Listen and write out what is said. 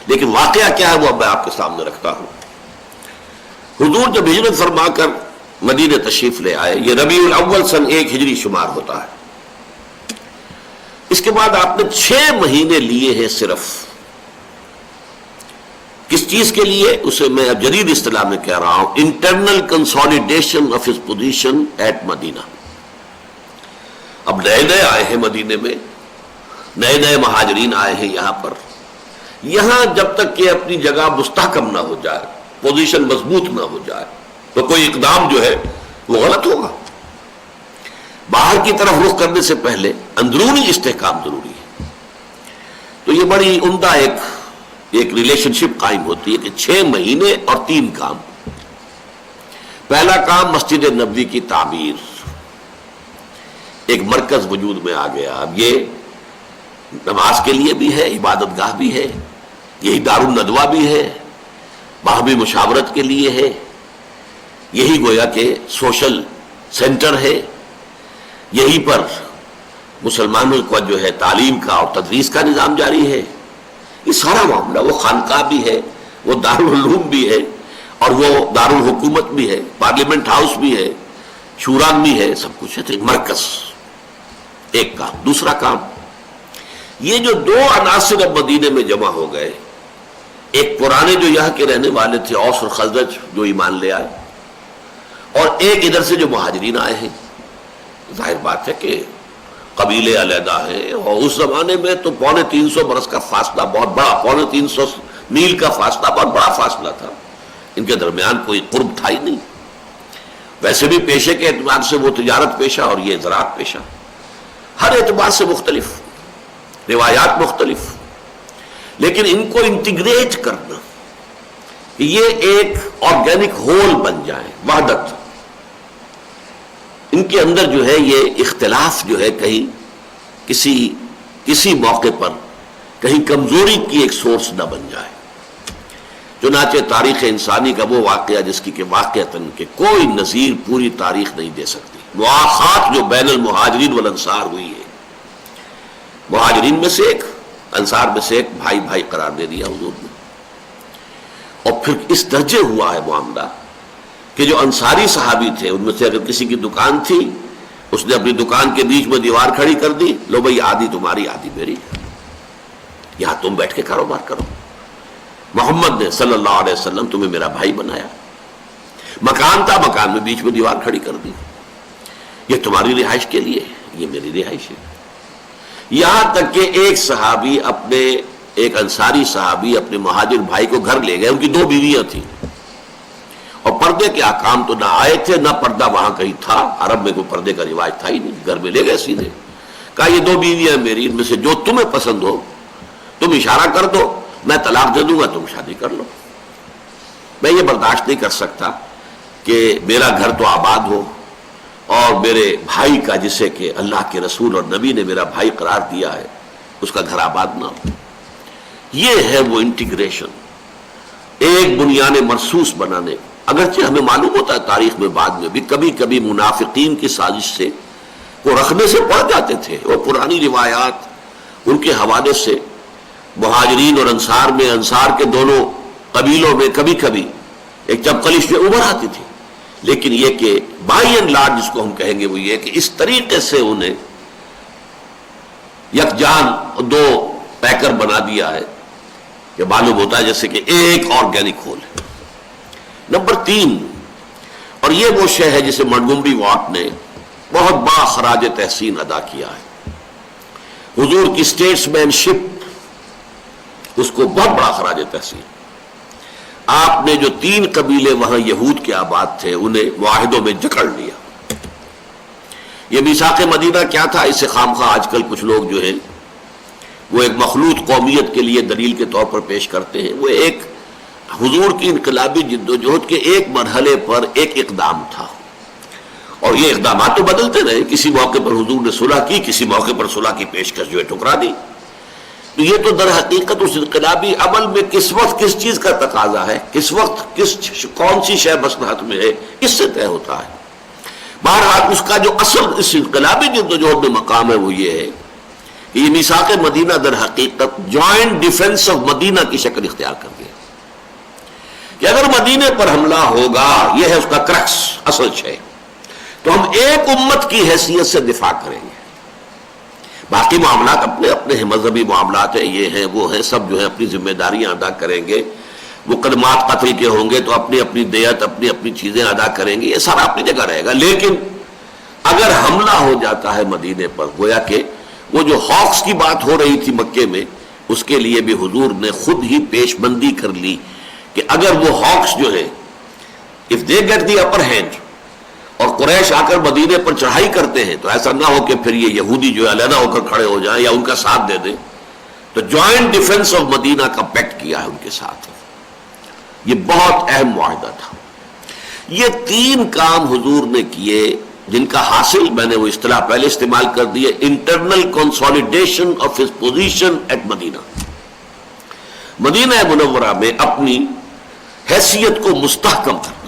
لیکن واقعہ کیا ہے وہ اب میں آپ کے سامنے رکھتا ہوں۔ حضور جب ہجرت فرما کر مدینہ تشریف لے آئے، یہ ربیع الاول سن 1 ہجری شمار ہوتا ہے۔ اس کے بعد آپ نے 6 مہینے لیے ہیں صرف، کس چیز کے لیے؟ اسے میں اب جدید اصطلاح میں کہہ رہا ہوں internal consolidation of his position at Medina. اب نئے نئے آئے ہیں مدینے میں، نئے نئے مہاجرین آئے ہیں یہاں پر، یہاں جب تک کہ اپنی جگہ مستحکم نہ ہو جائے، پوزیشن مضبوط نہ ہو جائے، تو کوئی اقدام جو ہے وہ غلط ہوگا۔ باہر کی طرف رخ کرنے سے پہلے اندرونی استحکام ضروری ہے۔ تو یہ بڑی عمدہ ایک ریلیشن شپ قائم ہوتی ہے کہ 6 مہینے اور 3 کام۔ پہلا کام مسجد نبوی کی تعمیر، ایک مرکز وجود میں آ گیا۔ اب یہ نماز کے لیے بھی ہے، عبادت گاہ بھی ہے، یہی دار الندوہ بھی ہے، باہمی مشاورت کے لیے ہے، یہی گویا کہ سوشل سینٹر ہے، یہی پر مسلمانوں کو جو ہے تعلیم کا اور تدریس کا نظام جاری ہے۔ یہ سارا معاملہ، وہ خانقاہ بھی ہے، وہ دارالعلوم بھی ہے، اور وہ دارالحکومت بھی ہے، پارلیمنٹ ہاؤس بھی ہے، شورا بھی ہے، سب کچھ ہے۔ تو ایک مرکز، ایک کام۔ دوسرا کام، یہ جو 2 عناصر اب مدینے میں جمع ہو گئے، ایک پرانے جو یہاں کے رہنے والے تھے اوس اور خزرج جو ایمان لے آئے، اور ایک ادھر سے جو مہاجرین آئے ہیں۔ ظاہر بات ہے کہ قبیلے علیحدہ ہیں، اور اس زمانے میں تو 350 برس کا فاصلہ بہت بڑا، 350 میل کا فاصلہ بہت بڑا فاصلہ تھا، ان کے درمیان کوئی قرب تھا ہی نہیں۔ ویسے بھی پیشے کے اعتبار سے وہ تجارت پیشہ اور یہ زراعت پیشہ، ہر اعتبار سے مختلف، روایات مختلف، لیکن ان کو انٹیگریٹ کرنا کہ یہ ایک آرگینک ہول بن جائے، وحدت۔ ان کے اندر جو ہے یہ اختلاف جو ہے کہیں کسی موقع پر کہیں کمزوری کی ایک سورس نہ بن جائے۔ چنانچہ تاریخ انسانی کا وہ واقعہ جس کی کہ واقعتاً کہ کوئی نظیر پوری تاریخ نہیں دے سکتی، مواخات جو بین المہاجرین والانصار ہوئی ہے، مہاجرین میں سے ایک، انصار میں سے ایک، بھائی بھائی قرار دے دیا حضور نے۔ اور پھر اس درجے ہوا ہے معاملہ کہ جو انصاری صحابی تھے ان میں سے اگر کسی کی دکان تھی، اس نے اپنی دکان کے بیچ میں دیوار کھڑی کر دی، لو بھائی آدھی تمہاری آدھی میری، یہاں تم بیٹھ کے کاروبار کرو۔ محمد نے صلی اللہ علیہ وسلم تمہیں میرا بھائی بنایا۔ مکان تھا، مکان میں بیچ میں دیوار کھڑی کر دی، یہ تمہاری رہائش کے لیے، یہ میری رہائش ہے۔ یہاں تک کہ ایک انصاری صحابی اپنے مہاجر بھائی کو گھر لے گئے، ان کی 2 بیویاں تھیں، اور پردے کے احکام تو نہ آئے تھے، نہ پردہ وہاں کہیں تھا، عرب میں کوئی پردے کا رواج تھا ہی نہیں، گھر میں لے گئے سیدھے۔ کہا یہ 2 بیویاں میری، ان میں سے جو تمہیں پسند ہو تم اشارہ کر دو، میں طلاق دے دوں گا، تم شادی کر لو۔ میں یہ برداشت نہیں کر سکتا کہ میرا گھر تو آباد ہو اور میرے بھائی کا، جسے کہ اللہ کے رسول اور نبی نے میرا بھائی قرار دیا ہے، اس کا گھر آباد نہ ہو۔ یہ ہے وہ انٹیگریشن، ایک بنیاد مرصوص بنانے۔ اگرچہ ہمیں معلوم ہوتا ہے تاریخ میں بعد میں بھی کبھی کبھی منافقین کی سازش سے وہ رکھنے سے پڑ جاتے تھے، اور پرانی روایات ان کے حوالے سے مہاجرین اور انصار میں، انصار کے دونوں قبیلوں میں کبھی کبھی ایک چپقلش میں ابھر آتی تھی، لیکن یہ کہ بائی اینڈ لارج جس کو ہم کہیں گے وہ یہ کہ اس طریقے سے انہیں یکجان 2 پیکر بنا دیا ہے کہ معلوم ہوتا ہے جیسے کہ ایک آرگینک ہول ہے۔ نمبر 3، اور یہ وہ شے ہے جسے منٹگومری واٹ نے بہت بڑا خراج تحسین ادا کیا ہے، حضور کی اسٹیٹس مین شپ، اس کو بہت بڑا خراج تحسین۔ آپ نے جو 3 قبیلے وہاں یہود کے آباد تھے انہیں معاہدوں میں جکڑ لیا۔ یہ میثاق مدینہ کیا تھا؟ اسے خامخواہ آج کل کچھ لوگ جو ہے وہ ایک مخلوط قومیت کے لیے دلیل کے طور پر پیش کرتے ہیں۔ وہ ایک حضور کی انقلابی جدوجہد کے ایک مرحلے پر ایک اقدام تھا، اور یہ اقدامات تو بدلتے رہے، کسی موقع پر حضور نے صلح کی، کسی موقع پر صلح کی پیشکش جو ہے ٹھکرا دی۔ تو یہ تو در حقیقت اس انقلابی عمل میں کس وقت کس چیز کا تقاضا ہے، کس وقت کون سی شے مصلحت میں ہے، اس سے طے ہوتا ہے۔ بہرحال اس کا جو اصل اس انقلابی جدوجہد میں مقام ہے وہ یہ ہے یہ میثاق مدینہ در حقیقت جوائنٹ ڈیفنس آف مدینہ کی شکل اختیار کر گیا کہ اگر مدینے پر حملہ ہوگا، یہ ہے اس کا کرکس، اصل شے، تو ہم ایک امت کی حیثیت سے دفاع کریں گے. باقی معاملات اپنے اپنے ہیں، مذہبی معاملات ہیں، یہ ہیں وہ ہیں، سب جو ہے اپنی ذمہ داریاں ادا کریں گے. مقدمات قتل کے ہوں گے تو اپنی اپنی دیت، اپنی اپنی چیزیں ادا کریں گے، یہ سارا اپنی جگہ رہے گا. لیکن اگر حملہ ہو جاتا ہے مدینے پر، گویا کہ وہ جو ہاکس کی بات ہو رہی تھی مکے میں، اس کے لیے بھی حضور نے خود ہی پیش بندی کر لی کہ اگر وہ ہاکس جو ہے if they get the upper hand اور قریش آ کر مدینے پر چڑھائی کرتے ہیں، تو ایسا نہ ہو کہ پھر یہ یہودی جو علیحدہ ہو کر کھڑے ہو جائیں یا ان کا ساتھ دے دیں. تو جوائنٹ ڈیفنس آف مدینہ کا پیکٹ کیا ہے ان کے ساتھ. یہ بہت اہم معاہدہ تھا. یہ 3 کام حضور نے کیے جن کا حاصل میں نے وہ اصطلاح پہلے استعمال کر دی ہے، internal consolidation of his position at Medina. Medina Munawwara میں اپنی حیثیت کو مستحکم کرنا.